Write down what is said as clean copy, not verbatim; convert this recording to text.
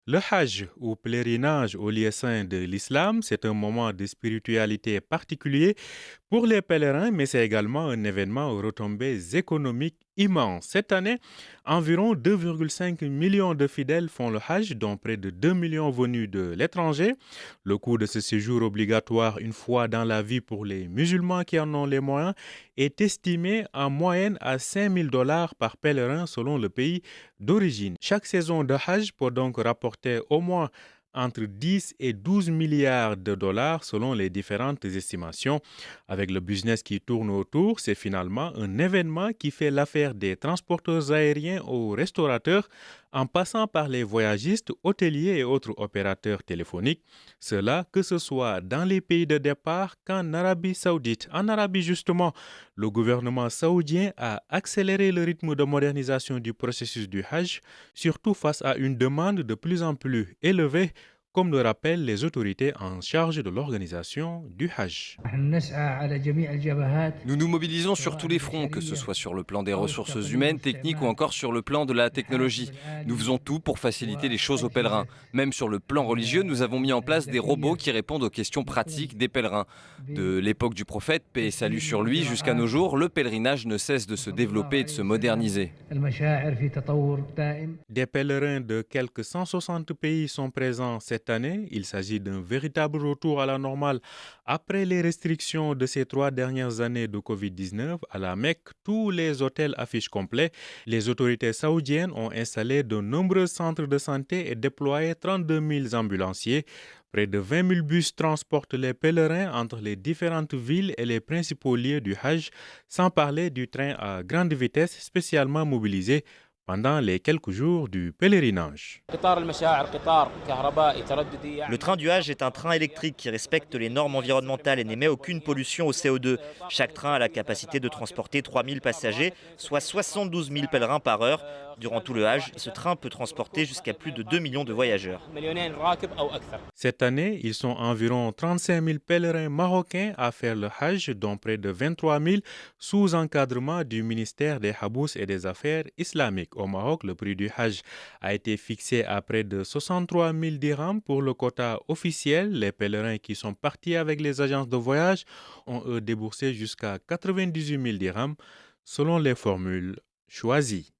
Le Hajj, ou pèlerinage au lieu saint de l'islam, c'est un moment de spiritualité particulier pour les pèlerins, mais c'est également un événement aux retombées économiques immenses. Cette année, environ 2,5 millions de fidèles font le Hajj, dont près de 2 millions venus de l'étranger. Le coût de ce séjour obligatoire une fois dans la vie pour les musulmans qui en ont les moyens est estimé en moyenne à 5 000 $ par pèlerin selon le pays d'origine. Chaque saison de Hajj peut donc rapporter au moins entre 10 et 12 milliards de dollars selon les différentes estimations. Avec le business qui tourne autour, c'est finalement un événement qui fait l'affaire des transporteurs aériens aux restaurateurs, en passant par les voyagistes, hôteliers et autres opérateurs téléphoniques. Cela que ce soit dans les pays de départ qu'en Arabie saoudite. En Arabie justement, le gouvernement saoudien a accéléré le rythme de modernisation du processus du Hajj, surtout face à une demande de plus en plus élevée, comme le rappellent les autorités en charge de l'organisation du Hajj. نحن نسعى على جميع الجبهات Nous nous mobilisons sur سواء tous les fronts, que ce البشرية soit sur le plan des أو ressources التقنية humaines, techniques ou واستعمال encore sur le plan de la الحاسب technologie. Nous faisons الآلي tout pour faciliter les choses aux pèlerins. وأجهزة Même sur le plan religieux, nous avons mis en place des robots الذكية qui répondent aux questions نقوم pratiques des pèlerins. De l'époque du prophète, paix et salut بتسهيل sur lui, jusqu'à الإجراءات nos jours, le pèlerinage ne cesse de se وصلى الله développer et de عليه se وسلم moderniser. المشاعر في تطور دائم. Des pèlerins de quelques 160 pays sont présents cette année. Il s'agit d'un véritable retour à la normale. Après les restrictions de ces 3 dernières années de Covid-19, à la Mecque, tous les hôtels affichent complet. Les autorités saoudiennes ont installé de nombreux centres de santé et déployé 32 000 ambulanciers. Près de 20 000 bus transportent les pèlerins entre les différentes villes et les principaux lieux du Hajj, sans parler du train à grande vitesse spécialement mobilisé pendant les quelques jours du pèlerinage. Le train du Hajj est un train électrique qui respecte les normes environnementales et n'émet aucune pollution au CO2. Chaque train a la capacité de transporter 3 000 passagers, soit 72 000 pèlerins par heure. Durant tout le Hajj, ce train peut transporter jusqu'à plus de 2 millions de voyageurs. Cette année, ils sont environ 35 000 pèlerins marocains à faire le Hajj, dont près de 23 000 sous encadrement du ministère des Habous et des Affaires islamiques. Au Maroc, le prix du Hajj a été fixé à près de 63 000 dirhams pour le quota officiel. Les pèlerins qui sont partis avec les agences de voyage ont eux déboursé jusqu'à 98 000 dirhams selon les formules choisies.